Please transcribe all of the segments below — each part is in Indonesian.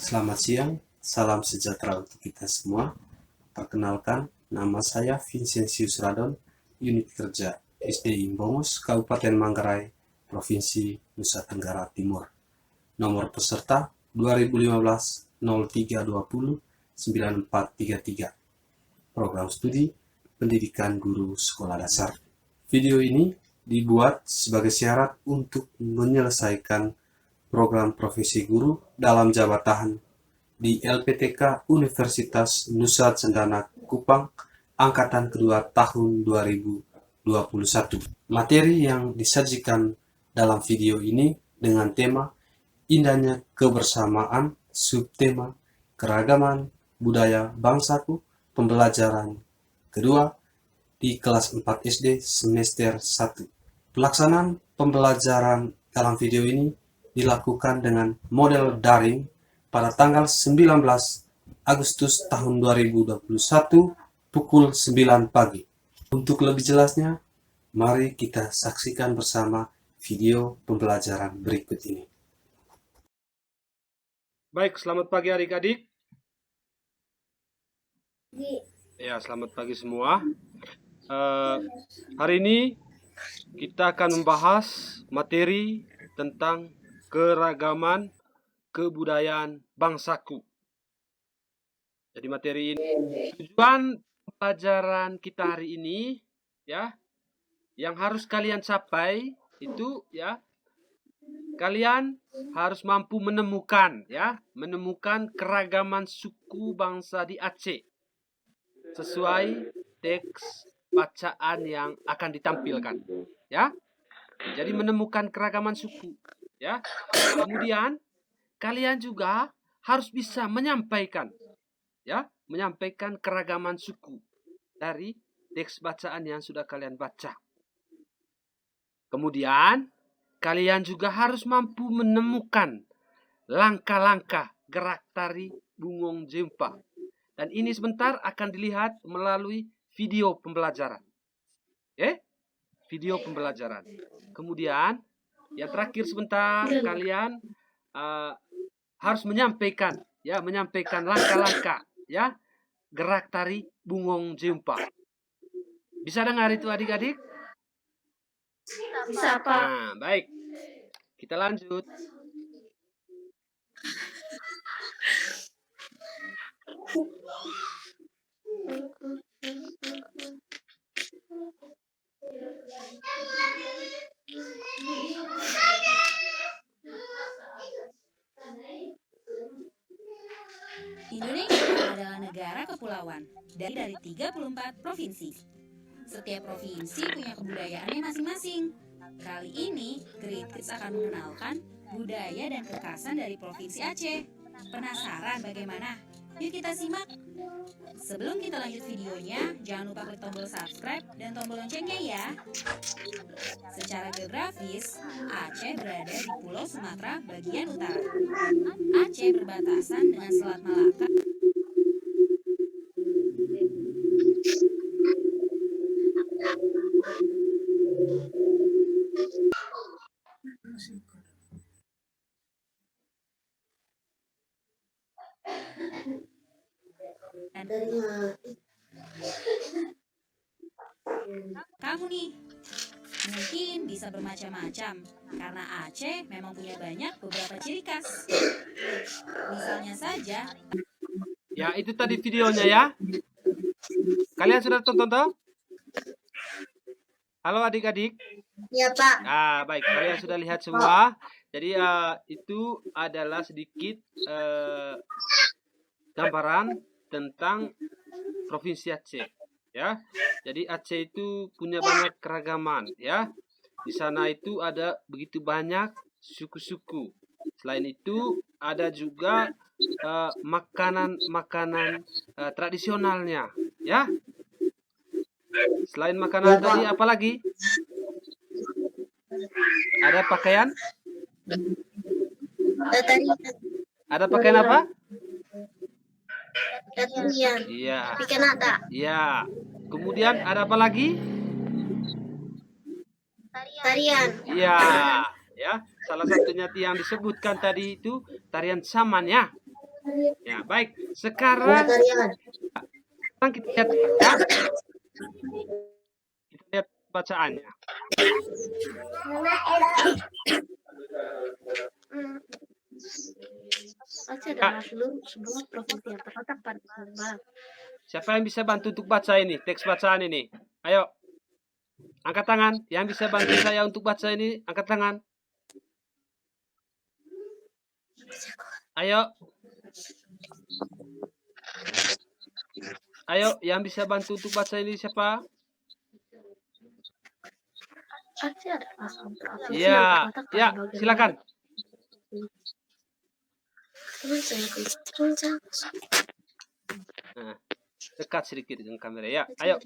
Selamat siang, salam sejahtera untuk kita semua. Perkenalkan, nama saya Vincentius Radon, Unit Kerja SD Imbongos, Kabupaten Manggarai, Provinsi Nusa Tenggara Timur. Nomor peserta 2015-0320-9433. Program Studi Pendidikan Guru Sekolah Dasar. Video ini dibuat sebagai syarat untuk menyelesaikan program profesi guru dalam jabatan di LPTK Universitas Nusa Cendana Kupang Angkatan Kedua tahun 2021. Materi yang disajikan dalam video ini dengan tema Indahnya Kebersamaan, subtema Keragaman Budaya Bangsaku, pembelajaran kedua di kelas 4 SD semester 1. Pelaksanaan pembelajaran dalam video ini dilakukan dengan model daring pada tanggal 19 Agustus tahun 2021 pukul 9 pagi. Untuk lebih jelasnya, mari kita saksikan bersama video pembelajaran berikut ini. Baik, selamat pagi adik-adik. Ya, selamat pagi semua. Hari ini kita akan membahas materi tentang keragaman kebudayaan bangsaku. Jadi materi ini tujuan pelajaran kita hari ini ya, yang harus kalian capai itu ya, kalian harus mampu menemukan keragaman suku bangsa di Aceh sesuai teks bacaan yang akan ditampilkan ya. Jadi menemukan keragaman suku ya. Kemudian kalian juga harus bisa menyampaikan keragaman suku dari teks bacaan yang sudah kalian baca. Kemudian kalian juga harus mampu menemukan langkah-langkah gerak tari Bungong Jempa. Dan ini sebentar akan dilihat melalui video pembelajaran. Video pembelajaran. Kemudian yang terakhir sebentar kalian harus menyampaikan langkah-langkah gerak tari Bungong Jempa. Bisa dengar itu adik-adik? Bisa, Pak. Nah, baik. Kita lanjut. Indonesia adalah negara kepulauan dari 34 provinsi. Setiap provinsi punya kebudayaannya masing-masing. Kali ini, Great Kids akan mengenalkan budaya dan kekhasan dari Provinsi Aceh. Penasaran bagaimana? Yuk kita simak. Sebelum kita lanjut videonya, jangan lupa klik tombol subscribe dan tombol loncengnya ya. Secara geografis, Aceh berada di Pulau Sumatera bagian utara. Aceh berbatasan dengan Selat Malaka. Kamu nih mungkin bisa bermacam-macam karena Aceh memang punya beberapa ciri khas. Misalnya saja. Ya, itu tadi videonya ya. Kalian sudah tonton toh? Halo adik-adik. Ya, Pak. Baik, kalian sudah lihat semua. Jadi itu adalah sedikit gambaran tentang Provinsi Aceh ya. Jadi Aceh itu punya banyak keragaman ya. Di sana itu ada begitu banyak suku-suku. Selain itu ada juga makanan tradisionalnya ya. Selain makanan tadi apa lagi? Ada pakaian? Ada pakaian apa? Iya. Ikan ada. Iya. Kemudian ada apa lagi? Tarian. Iya. Ya. Salah satunya yang disebutkan tadi itu tarian saman ya. Ya, baik. Sekarang kita lihat ya. Kita lihat bacaannya. Aceh adalah sebuah provinsi yang terletak pada barat. Siapa yang bisa bantu untuk baca ini, teks bacaan ini? Ayo. Angkat tangan. Yang bisa bantu saya untuk baca ini, angkat tangan. Ayo. Ayo, yang bisa bantu untuk baca ini siapa? Aceh adalah sebuah provinsi yang Ya, terletak pada ya, bagian silakan. barat. Nah, dekat sedikit dengan kamera ya. Ayo.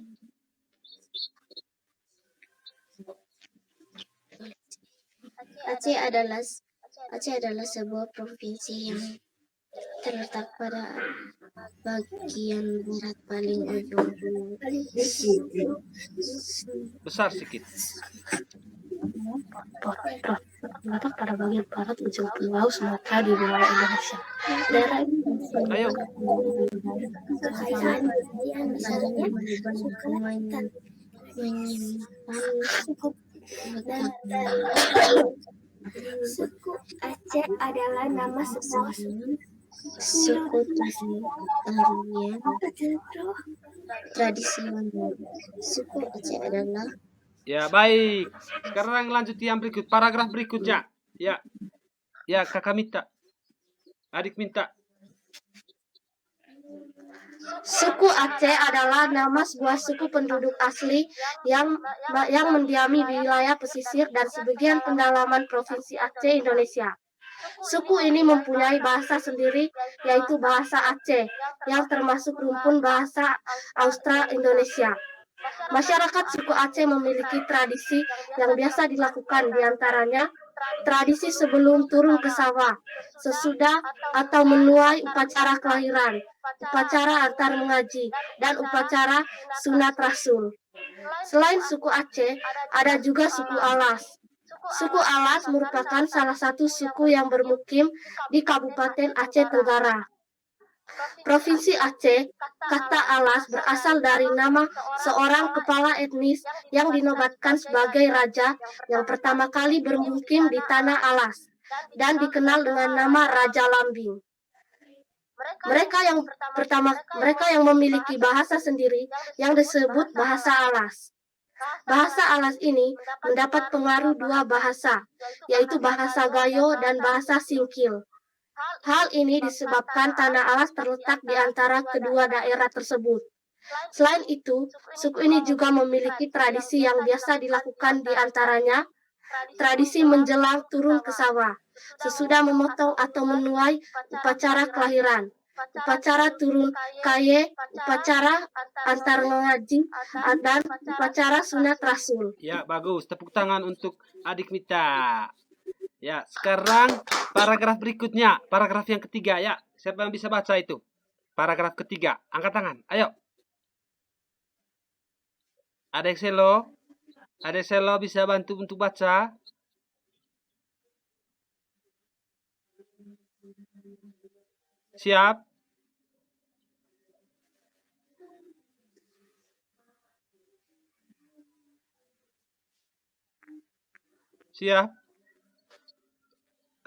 Aceh adalah sebuah provinsi yang terletak pada bagian barat paling ujung Besar sedikit. terletak pada bagian barat ujung Pulau Sumatera di wilayah Indonesia. Daerah ini Ayo. Suku Aceh adalah nama sebuah suku tarian tradisional. Suku Aceh adalah Ya, baik. Sekarang lanjut yang berikut, paragraf berikutnya. Ya. Ya, kakak minta. Adik minta. Suku Aceh adalah nama sebuah suku penduduk asli yang mendiami di wilayah pesisir dan sebagian pendalaman Provinsi Aceh, Indonesia. Suku ini mempunyai bahasa sendiri, yaitu bahasa Aceh, yang termasuk rumpun bahasa Austro-Indonesia. Masyarakat suku Aceh memiliki tradisi yang biasa dilakukan diantaranya tradisi sebelum turun ke sawah, sesudah atau menuai upacara kelahiran, upacara antar mengaji, dan upacara sunat rasul. Selain suku Aceh, ada juga suku Alas. Suku Alas merupakan salah satu suku yang bermukim di Kabupaten Aceh Tenggara. Provinsi Aceh, kata Alas berasal dari nama seorang kepala etnis yang dinobatkan sebagai raja yang pertama kali bermukim di tanah Alas dan dikenal dengan nama Raja Lambing. Mereka yang memiliki bahasa sendiri yang disebut bahasa Alas. Bahasa Alas ini mendapat pengaruh dua bahasa, yaitu bahasa Gayo dan bahasa Singkil. Hal ini disebabkan tanah Alas terletak di antara kedua daerah tersebut. Selain itu, suku ini juga memiliki tradisi yang biasa dilakukan di antaranya tradisi menjelang turun ke sawah, sesudah memotong atau menuai upacara kelahiran, upacara turun kaye, upacara antar mengaji, dan upacara sunat rasul. Ya, bagus. Tepuk tangan untuk adik Mita. Ya, sekarang paragraf berikutnya. Paragraf yang ketiga ya. Siapa yang bisa baca itu? Paragraf ketiga. Angkat tangan. Ayo. Adek Selo. Adek Selo bisa bantu untuk baca? Siap? Siap?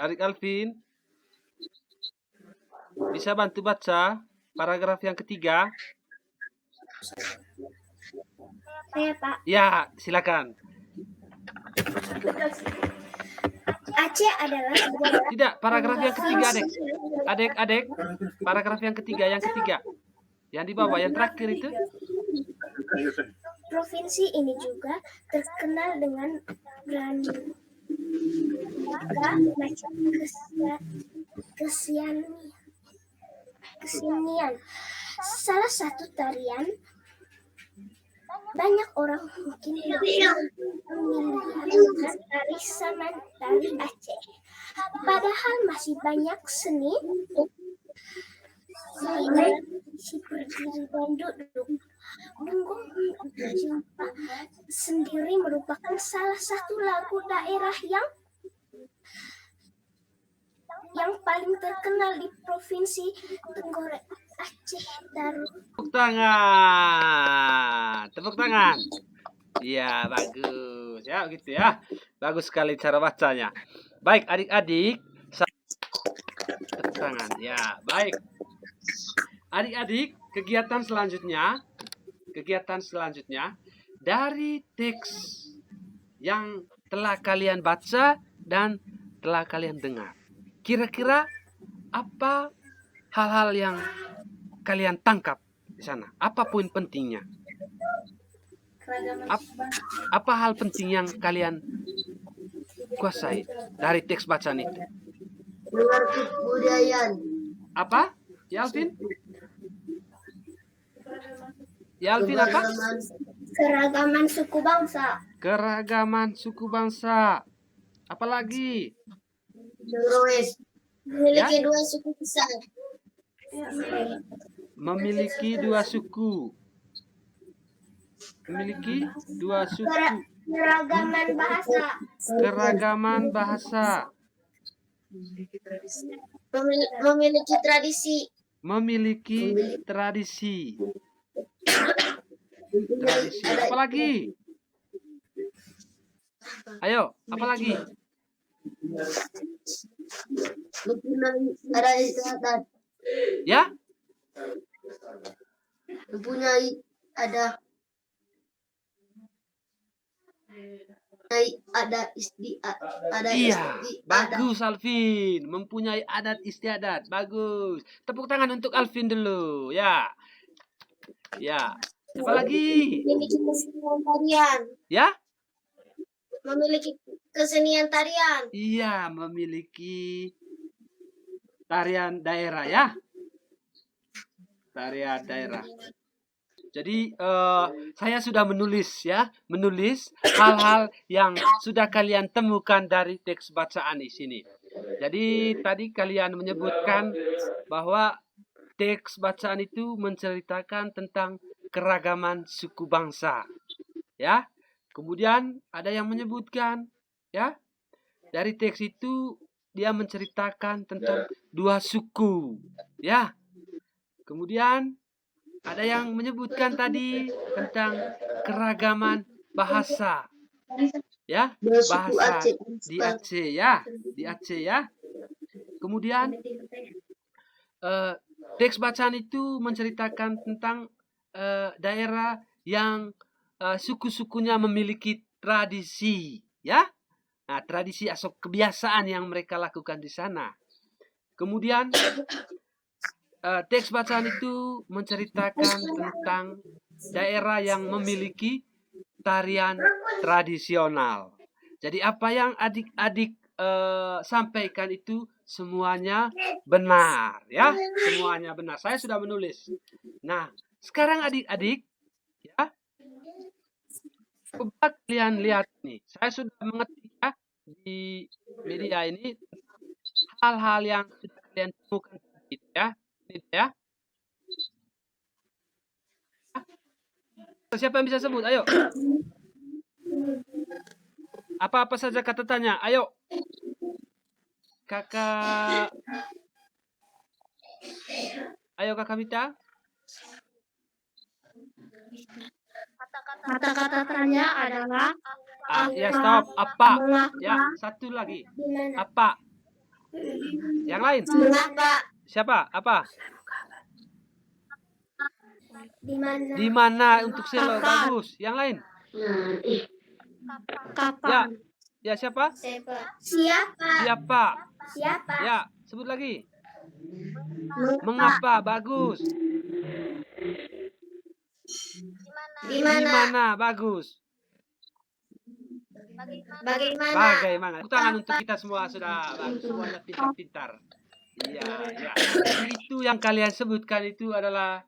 Adik Alvin bisa bantu baca paragraf yang ketiga? Saya, Pak. Ya, silakan. Aceh adalah sebuah Tidak, paragraf yang ketiga, Adek. Paragraf yang ketiga. Yang di bawah, yang terakhir itu. provinsi ini juga terkenal dengan beraneka macam kesenian. Salah satu tarian banyak orang mungkin memilihat tari Saman dari Aceh. Padahal masih banyak seni seperti duduk. Bunggong Jumpa sendiri merupakan salah satu lagu daerah yang paling terkenal di Provinsi Tenggara Aceh Darul. Tepuk tangan. Tepuk tangan. Iya, bagus. Ya, gitu ya. Bagus sekali cara bacanya. Baik, adik-adik. Tepuk tangan. Ya, baik. Adik-adik, kegiatan selanjutnya dari teks yang telah kalian baca dan telah kalian dengar. Kira-kira apa hal-hal yang kalian tangkap di sana? Apa poin pentingnya? Apa hal penting yang kalian kuasai dari teks bacaan itu? Mengerti kebudayaan. Apa? Ya Alvin? Ya Alvin apa? Keragaman suku bangsa. Keragaman suku bangsa. Apalagi? Neuroes. Memiliki dua suku besar. Memiliki dua suku. Memiliki dua suku. Keragaman bahasa. Keragaman bahasa. Memiliki tradisi. Memiliki tradisi. Tradisi. Apalagi? Ayo, apalagi? Mempunyai adat istiadat. Ya? Mempunyai adat Iya, bagus Alvin. Mempunyai adat istiadat. Bagus. Tepuk tangan untuk Alvin dulu. Ya. Ya. Apalagi? Memiliki kesenian tarian. Ya? Memiliki kesenian tarian. Iya, memiliki tarian daerah ya. Tarian daerah. Jadi saya sudah menulis hal-hal yang sudah kalian temukan dari teks bacaan di sini. Jadi tadi kalian menyebutkan bahwa teks bacaan itu menceritakan tentang keragaman suku bangsa. Ya. Kemudian ada yang menyebutkan ya, dari teks itu dia menceritakan tentang dua suku. Ya. Kemudian ada yang menyebutkan tadi tentang keragaman bahasa. Ya, bahasa di Aceh ya, di Aceh ya. Kemudian teks bacaan itu menceritakan tentang daerah yang suku-sukunya memiliki tradisi, ya. Nah, tradisi atau kebiasaan yang mereka lakukan di sana. Kemudian teks bacaan itu menceritakan tentang daerah yang memiliki tarian tradisional. Jadi apa yang adik-adik sampaikan itu semuanya benar, ya, semuanya benar. Saya sudah menulis. Nah, sekarang adik-adik, ya, coba kalian lihat nih. Saya sudah mengetik ya di media ini hal-hal yang sudah kalian temukan tadi, ya. Ini ya. Siapa yang bisa sebut? Ayo. Apa-apa saja kata tanya. Ayo. Kakak. Ayo Kakak Mita. Kata-kata tanya adalah Ya stop. Apa? Ya, satu lagi. Apa? Yang lain? mengapa, Siapa? Apa? Di mana? Di mana untuk selo? Bagus. Yang lain? kapan, Ya siapa? Siapa? Siapa? Siapa? Ya, sebut lagi. Mengapa? Bagus. di Di mana, mana? Bagus. bagaimana, Bagaimana? Tepuk tangan untuk kita semua sudah bagus. Semuanya pintar-pintar. Iya, ya. Itu yang kalian sebutkan itu adalah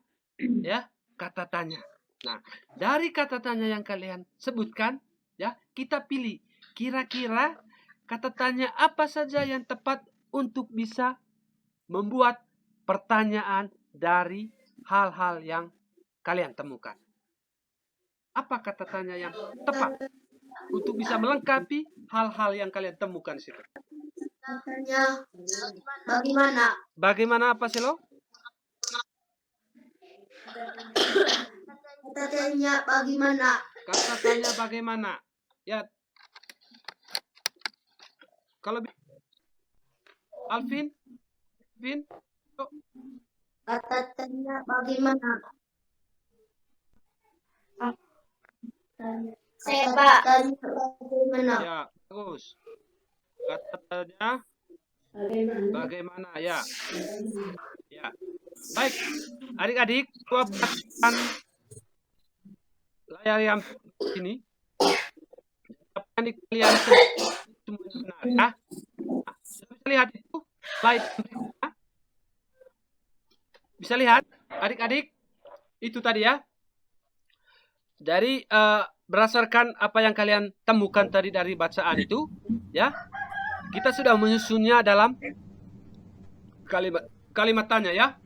ya kata tanya. Nah, dari kata tanya yang kalian sebutkan, ya kita pilih kira-kira kata tanya apa saja yang tepat untuk bisa membuat pertanyaan dari hal-hal yang kalian temukan. Apa kata tanya yang tepat untuk bisa melengkapi hal-hal yang kalian temukan di situ? Katanya bagaimana? Bagaimana apa sih lo? Katanya bagaimana? Kata tanya bagaimana? Ya, kalau Alvin, oh, Katanya bagaimana? Pak. Katanya bagaimana? ya bagus. Kata tanya bagaimana? Ya, ya. Baik, adik-adik, coba perhatikan layar yang sini. Apa yang kalian semuanya benar ya? Nah, sudah bisa lihat itu slide yang berikutnya? Bisa lihat, adik-adik, itu tadi ya. Dari berdasarkan apa yang kalian temukan tadi dari bacaan itu, ya, kita sudah menyusunnya dalam kalimat tanya ya.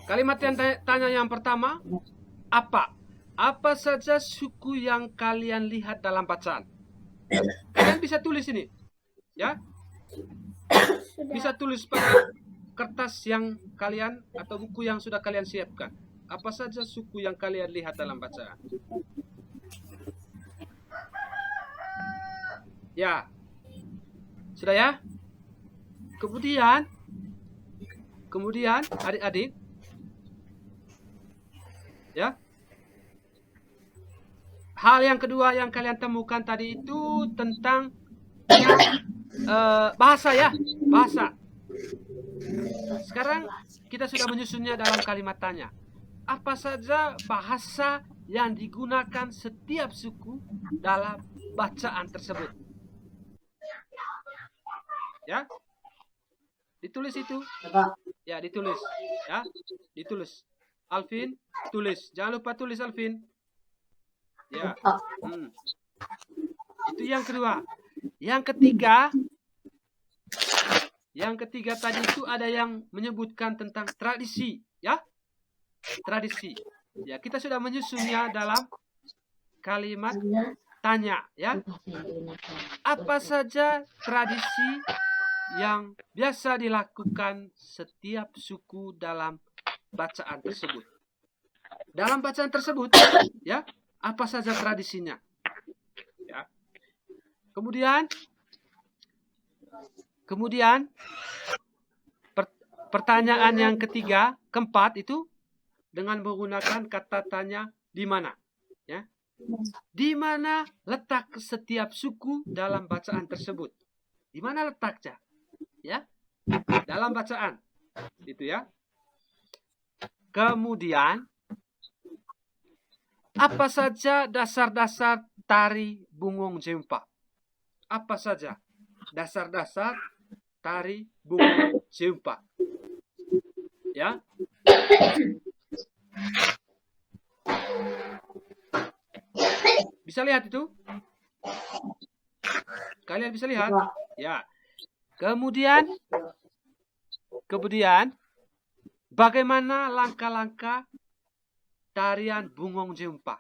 Kalimat yang tanya yang pertama, apa? Apa saja suku yang kalian lihat dalam bacaan? Kalian bisa tulis ini, ya. Bisa tulis pada kertas yang kalian atau buku yang sudah kalian siapkan. Apa saja suku yang kalian lihat dalam bacaan? Ya, sudah ya. Kemudian adik-adik, ya. Hal yang kedua yang kalian temukan tadi itu tentang bahasa ya, bahasa. Sekarang kita sudah menyusunnya dalam kalimat tanya. Apa saja bahasa yang digunakan setiap suku dalam bacaan tersebut? Ya, ditulis itu. Ya, ditulis. Ya, ditulis. Alvin, tulis. Jangan lupa tulis Alvin. Ya. Itu yang kedua. Yang ketiga tadi itu ada yang menyebutkan tentang tradisi, ya. Tradisi. Ya, kita sudah menyusunnya dalam kalimat tanya, ya. Apa saja tradisi yang biasa dilakukan setiap suku dalam bacaan tersebut? Dalam bacaan tersebut, ya, apa saja tradisinya? Ya. Kemudian pertanyaan yang keempat itu dengan menggunakan kata tanya di mana, ya. Di mana letak setiap suku dalam bacaan tersebut? Di mana letaknya? Ya, dalam bacaan itu ya. Kemudian apa saja dasar-dasar tari Bungong Jempa? Apa saja dasar-dasar tari Bungong Jempa? Ya. Bisa lihat itu? Kalian bisa lihat? Ya. Kemudian bagaimana langkah-langkah tarian Bungong Jempa?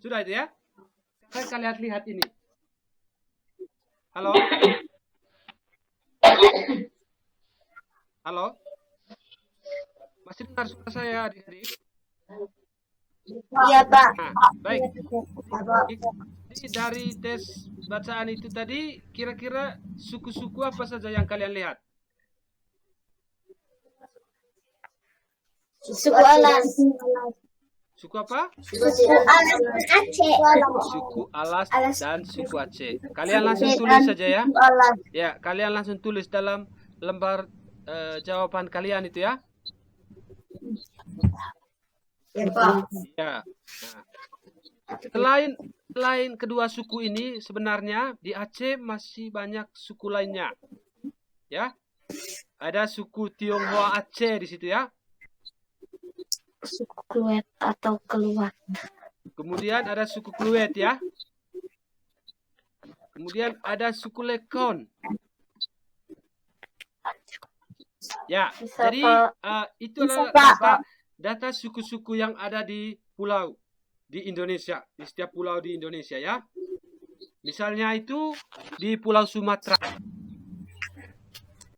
Sudah itu ya? Sekarang kalian lihat ini. Halo? Halo? Masih dengar suara saya adik-adik? Iya, Pak. Nah, baik. Jadi dari tes bacaan itu tadi, kira-kira suku-suku apa saja yang kalian lihat? Suku Alas. Suku apa? Suku Alas dan Aceh. Suku Alas dan suku Aceh. Kalian langsung tulis saja ya. Ya, kalian langsung tulis dalam lembar jawaban kalian itu ya. Ya, Pak. Ya. Nah, selain kedua suku ini, sebenarnya di Aceh masih banyak suku lainnya. Ya. Ada suku Tionghoa Aceh di situ ya. Suku Kluet atau Keluat. Kemudian ada suku Kluet ya. Kemudian ada suku Lekon. Ya, jadi itu adalah data suku-suku yang ada di pulau di Indonesia, di setiap pulau di Indonesia ya. Misalnya itu di Pulau Sumatera.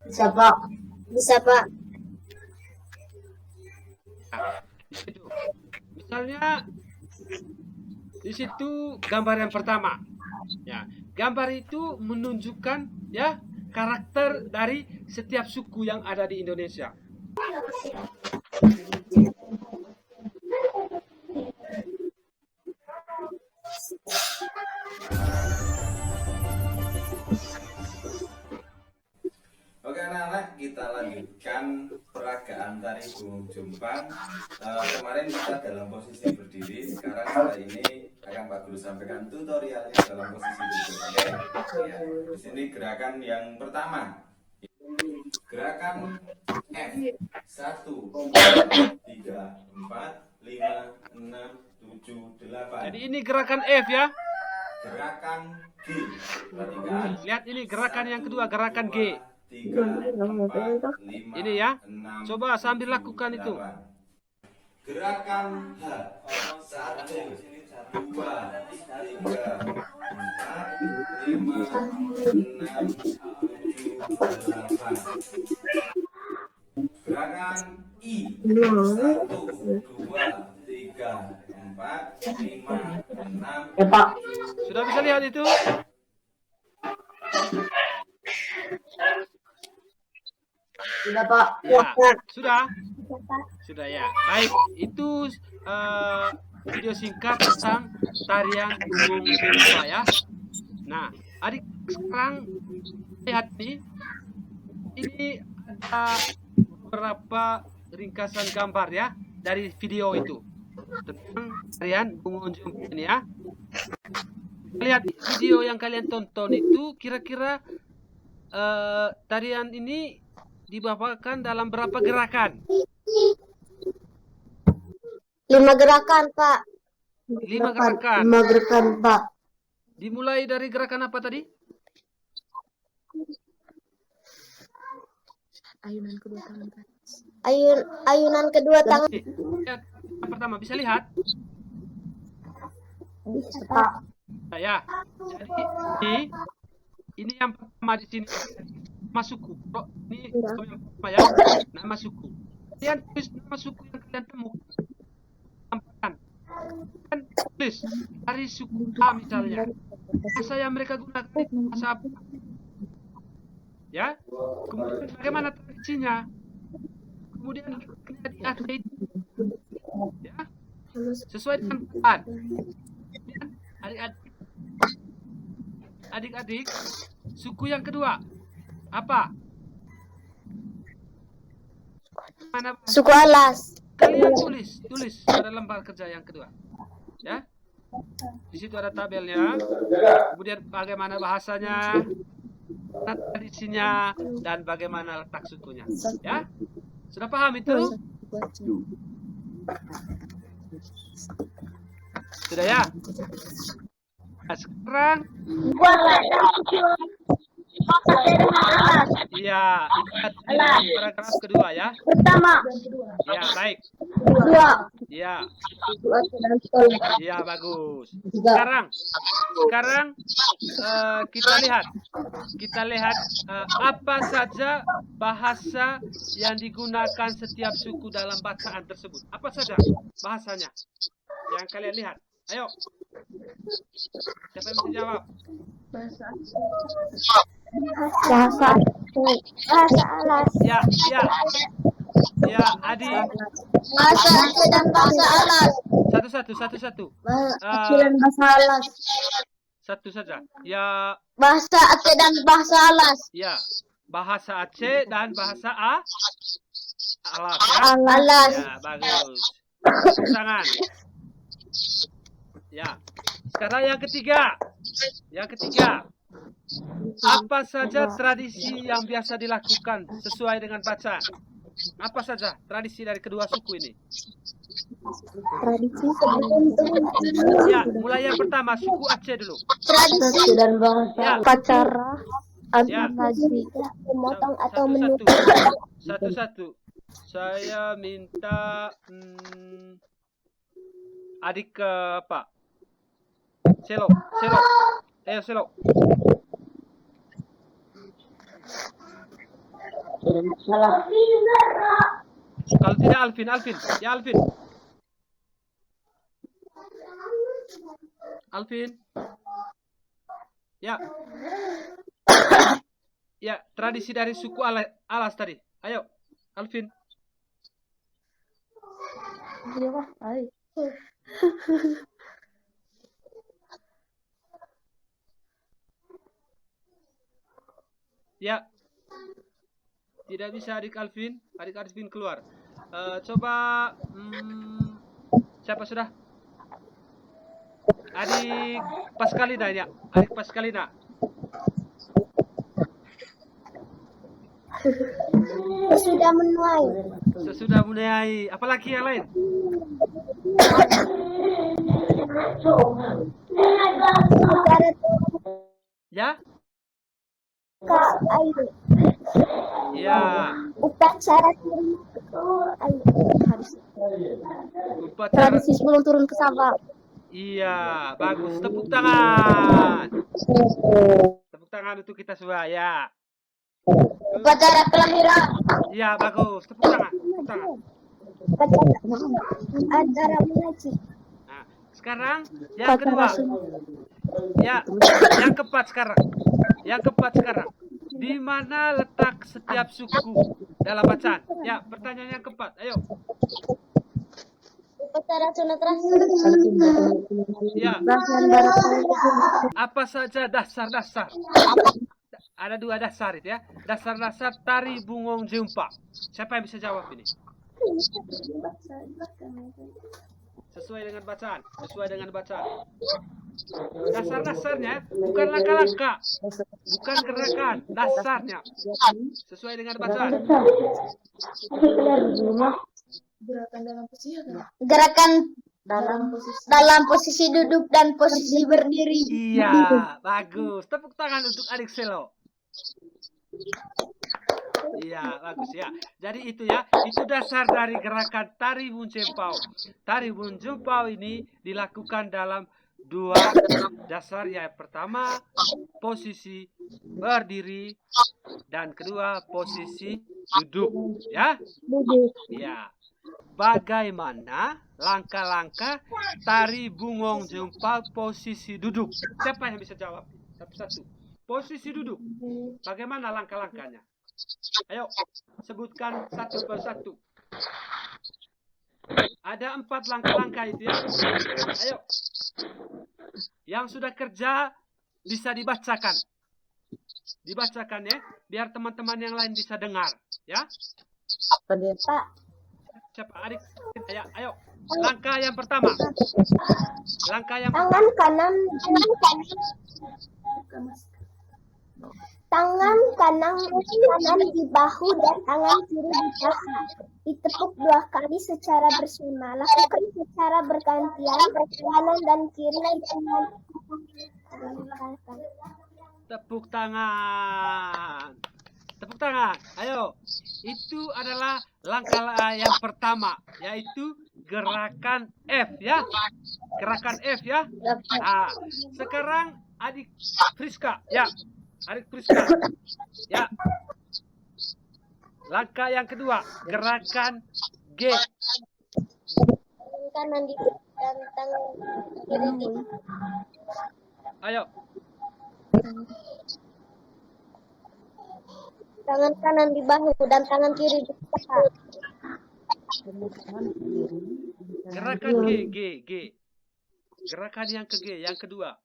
Bisa, Pak. Bisa, Pak. Itu. Misalnya di situ gambar yang pertama. Ya, gambar itu menunjukkan ya karakter dari setiap suku yang ada di Indonesia. Oke anak-anak, kita lanjutkan peragaan tari gunung Jombang. Kemarin kita dalam posisi berdiri, sekarang kali ini akan Pak Guru sampaikan tutorialnya dalam posisi duduk. Oke, ya. Di sini gerakan yang pertama, gerakan F. 1, 2, 3, 4, 5, 6, 7, 8. Jadi ini gerakan F ya. Gerakan G. Perhatikan. Lihat ini gerakan yang kedua, gerakan G. 3, 4, 5, Ini ya. 6, Coba sambil lakukan itu. 8. Gerakan H. 1, 2, 3, 4, 5, 6, 7, 8. Gerakan I. 1, 2, 3, 4, 5, 6. Ya, Pak. Sudah bisa lihat itu? Sudah, Pak. Ya, sudah. Sudah ya. Baik, itu video singkat tentang tarian gunung Jombang ya. Nah, adik sekarang lihat nih. Ini ada beberapa ringkasan gambar ya dari video itu tentang tarian gunung Jombang ini ya. Lihat video yang kalian tonton itu kira-kira tarian ini dibawakan dalam berapa gerakan? 5 gerakan, Pak. 5 gerakan. 5 gerakan, Pak. Dimulai dari gerakan apa tadi? Ayunan kedua tangan, Pak. Ayunan kedua tangan. Lihat, yang pertama bisa lihat? Bisa, Pak. Nah, ya. Jadi ini yang pertama di sini nama suku. Oh, ini yang pertama ya. Nama suku. Kalian tulis nama suku yang kalian temukan. Sampaikan. Kalian tulis dari suku A misalnya. Bahasa yang mereka gunakan itu bahasa apa? Ya. Kemudian bagaimana tradisinya? Kemudian adik-adik ya. Sesuai dengan Quran. Kemudian adik-adik suku yang kedua apa? Mana Suku Alas. kalian tulis pada lembar kerja yang kedua ya. Di situ ada tabelnya, kemudian bagaimana bahasanya, tradisinya, dan bagaimana letak sukunya ya. Sudah paham itu? Sudah ya. Nah, sekarang iya, ini paragraf kedua ya. Pertama. Ya, baik. Kedua. Ya, ya bagus. Tiga. Sekarang kita lihat apa saja bahasa yang digunakan setiap suku dalam bacaan tersebut. Apa saja bahasanya yang kalian lihat? Ayo. Siapa yang bisa jawab? Bahasa Alas. Ya, Adi. Bahasa Aceh dan bahasa Alas. Satu. Aceh dan bahasa Alas. Satu saja. Ya, Bahasa Aceh dan bahasa Alas. ya. Bahasa Aceh dan bahasa Alas ya. Alas. Ya, bagus. Tangan. Ya. Sekarang yang ketiga. Apa saja tradisi yang biasa dilakukan sesuai dengan bacaan? Apa saja tradisi dari kedua suku ini? Tradisi Ya, mulai yang pertama suku Aceh dulu. tradisi dan bahasa Ya. upacara Ya. antaraji memotong atau Satu-satu. menutup. Satu-satu. Saya minta adik ke Pak. Selo. Ayo Selo. Kalau tidak Alvin. Ya Alvin. Alvin. Ya. Ya, tradisi dari suku Alas tadi. Ayo, Alvin. Ya. Tidak bisa adik Alvin keluar. Coba siapa sudah? Adik Paskalina ya. Adik Paskalina. Sesudah menuai. Apalagi yang lain? Ya? Ya. Upacara Upacara. Tradisi sebelum turun ke sawah. Iya, bagus. Tepuk tangan. Tepuk tangan untuk kita semua ya. upacara kelahiran, Iya, bagus. Tepuk tangan. Tepuk tangan. acara mengaji. Nah, sekarang yang kedua. Ya, yang keempat sekarang. Di mana letak setiap suku dalam bacaan? Ya, pertanyaan yang keempat. Ayo. Upacara sunat rasul. Ya. Apa saja dasar-dasar? Ada 2 dasar itu ya. Dasar-dasar tari bungong jempa. Siapa yang bisa jawab ini? Sesuai dengan bacaan. Dasar-dasarnya bukan langkah-langkah, bukan gerakan, dasarnya. Sesuai dengan bacaan. Gerakan dalam posisi duduk dan posisi berdiri. Iya, bagus. Tepuk tangan untuk adik Selo. Iya, bagus ya. Jadi itu ya, itu dasar dari gerakan tari bunjempau. Tari bunjempau ini dilakukan dalam 2 dasar. Yang pertama, posisi berdiri, dan kedua, posisi duduk. Ya? Ya. Bagaimana langkah-langkah tari bungong jempau posisi duduk? Siapa yang bisa jawab? Satu-satu. Posisi duduk. Bagaimana langkah-langkahnya? Ayo, sebutkan satu persatu. Ada 4 langkah-langkah itu ya. Ayo. Yang sudah kerja bisa dibacakan. Dibacakan ya, biar teman-teman yang lain bisa dengar. Ya. Siapa adik? Ayo. Langkah yang pertama. Tangan kanan di bahu dan tangan kiri di paha. Ditepuk 2 kali secara bersama. Lakukan secara bergantian, kanan dan kiri dengan Tepuk tangan. Ayo. Itu adalah langkah yang pertama, yaitu gerakan F ya. Nah, sekarang adik Friska ya. Ya. Langkah yang kedua, gerakan G. kanan di dan tangan kiri di Ayo. tangan kanan di bahu dan tangan kiri di paha. Gerakan G. Gerakan yang yang kedua.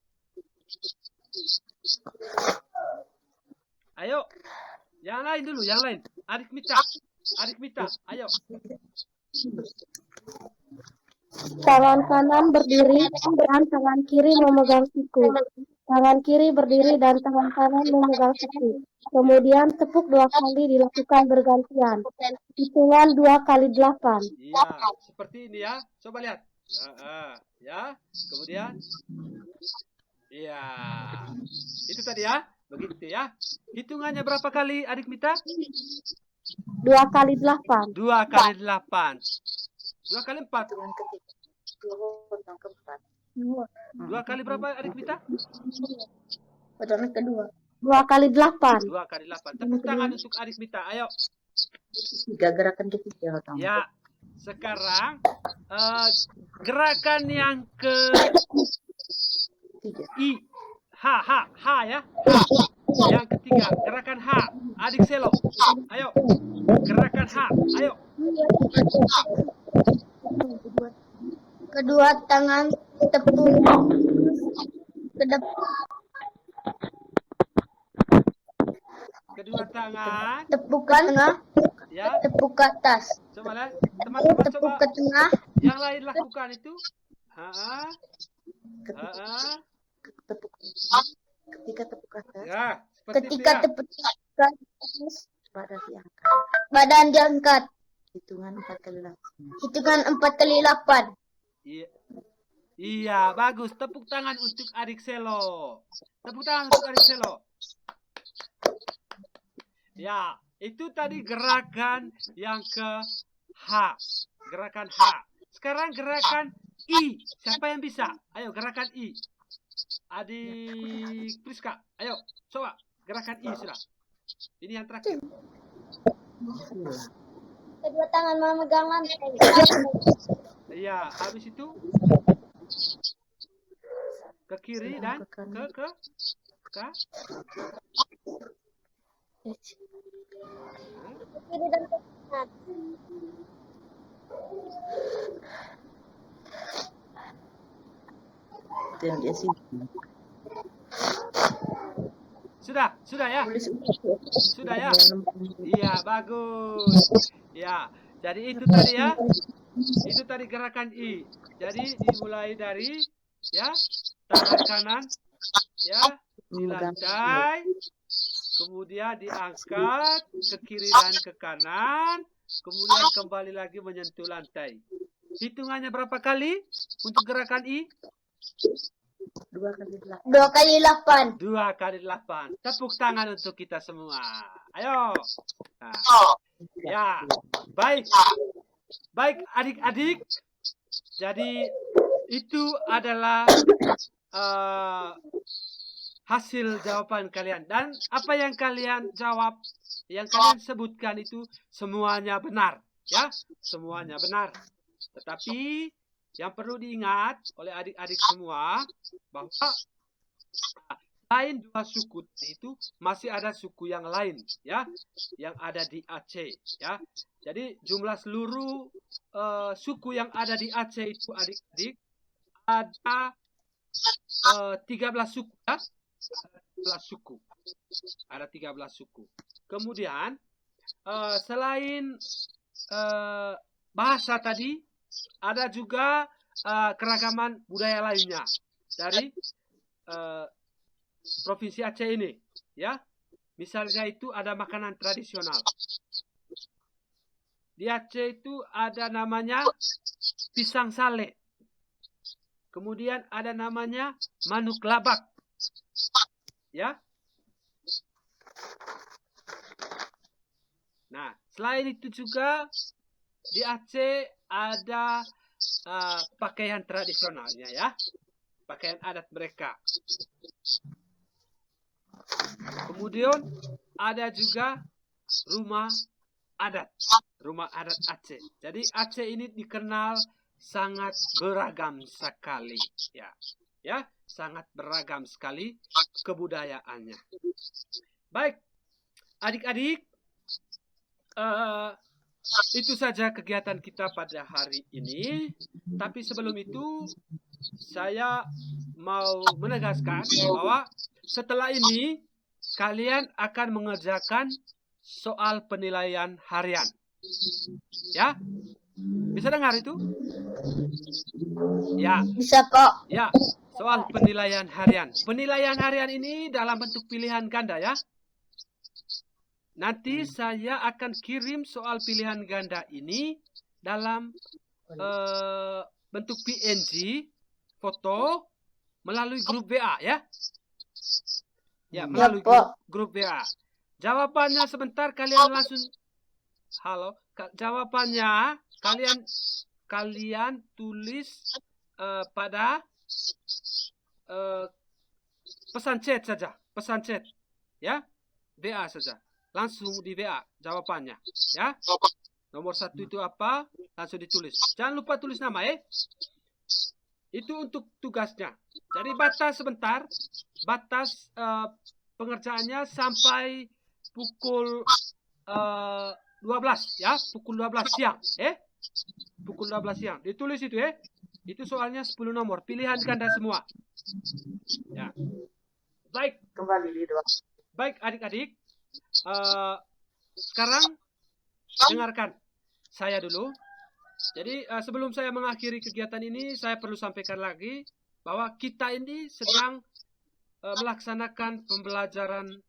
Ayo. Yang lain dulu, Adik Mita, ayo. Tangan kanan berdiri dan tangan kiri memegang siku. Tangan kiri berdiri dan tangan kanan memegang siku. Kemudian tepuk 2 kali dilakukan bergantian. Hitungan 2 kali 8. Iya, seperti ini ya. Coba lihat. Ya. Kemudian. Iya. Itu tadi ya. Begitu ya. Hitungannya berapa kali adik Mita? 2 kali 8. 2 kali 8. 2 kali 4. potong keempat. 2 kali berapa adik Vita? Potong kedua. 2 kali 8. 2 kali 8. Tepuk tangan untuk adik Vita. Ayo. 3 gerakan ketiga potong. Ya. Sekarang gerakan yang ke I. H ya. Yang ketiga, gerakan H. Adik Selo. Ayo. Gerakan H. Ayo. Kedua tangan tepuk ke depan, Kedua tangan. tepuk ke tengah, Ya. tepuk ke atas, Coba lah. Teman-teman tepuk coba ke tengah, yang lain lakukan itu. Tepuk. Ketika tepuk atas, Ya. Seperti itu ketika ya. tepuk ke atas, badan diangkat. badan diangkat, Hitungan 4 kali 8. hitungan 4 kali 8. Iya. Iya, bagus. Tepuk tangan untuk adik Selo. Tepuk tangan untuk adik Selo. Ya, itu tadi gerakan yang ke H. Gerakan H. Sekarang gerakan I. Siapa yang bisa? Ayo, gerakan I. Adik Priska. Ayo, coba. Gerakan I sudah. Ini yang terakhir. Kedua tangan memegang lantai. Iya, habis itu ke kiri dan ke Kiri dan ke kanan. Itu yang dia sini. Sudah ya? Tulis Sudah ya? Iya, bagus. Ya, jadi itu tadi ya. Itu tadi gerakan I. Jadi dimulai dari ya, tangan kanan ya, di lantai, kemudian diangkat ke kiri dan ke kanan, kemudian kembali lagi menyentuh lantai. Hitungannya berapa kali untuk gerakan I? 2 kali 8. 2 kali 8. 2 kali 8. Tepuk tangan untuk kita semua. Ayo. Nah, ya, baik. Baik adik-adik. Jadi itu adalah hasil jawaban kalian. Dan apa yang kalian jawab, yang kalian sebutkan itu semuanya benar. Ya, semuanya benar. Tetapi yang perlu diingat oleh adik-adik semua bahwa selain 2 suku itu masih ada suku yang lain ya, yang ada di Aceh ya. Jadi jumlah seluruh suku yang ada di Aceh itu adik-adik ada 13 suku ya. Ada 13 suku. Kemudian selain bahasa tadi, ada juga keragaman budaya lainnya dari Provinsi Aceh ini, ya. Misalnya itu ada makanan tradisional. Di Aceh itu ada namanya pisang sale. Kemudian ada namanya manuk labak. Ya. Nah, selain itu juga di Aceh ada pakaian tradisionalnya ya. Pakaian adat mereka. Kemudian ada juga rumah adat Aceh. Jadi Aceh ini dikenal sangat beragam sekali ya. Ya, sangat beragam sekali kebudayaannya. Baik, adik-adik, itu saja kegiatan kita pada hari ini. Tapi sebelum itu, saya mau menegaskan bahwa setelah ini kalian akan mengerjakan soal penilaian harian. Ya? Bisa dengar itu? Ya. Bisa kok. Ya, soal penilaian harian. Penilaian harian ini dalam bentuk pilihan ganda ya. Nanti saya akan kirim soal pilihan ganda ini dalam bentuk PNG, foto, melalui grup WA ya. Ya, melalui grup WA. Jawabannya sebentar kalian langsung. Halo, jawabannya kalian tulis pada pesan chat saja, pesan chat, ya, WA saja, langsung di WA jawabannya, ya. Nomor 1 itu apa? Langsung ditulis. Jangan lupa tulis nama, Itu untuk tugasnya. Jadi batas sebentar, batas pengerjaannya sampai pukul 12, ya, pukul 12 siang, pukul 12 siang. Ditulis itu, Itu soalnya 10 nomor, pilihan ganda semua. Ya. Baik. Kembali di doa. Baik adik-adik. Sekarang dengarkan saya dulu. Jadi sebelum saya mengakhiri kegiatan ini, saya perlu sampaikan lagi bahwa kita ini sedang melaksanakan pembelajaran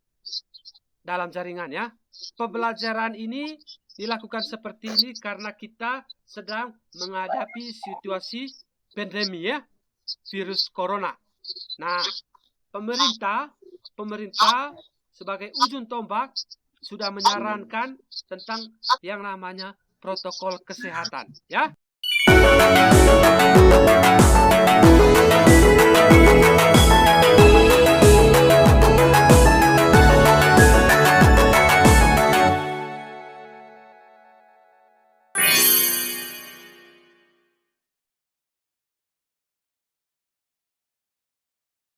dalam jaringan, ya. Pembelajaran ini dilakukan seperti ini karena kita sedang menghadapi situasi pandemi, ya, virus corona. Nah, pemerintah sebagai ujung tombak sudah menyarankan tentang yang namanya protokol kesehatan, ya.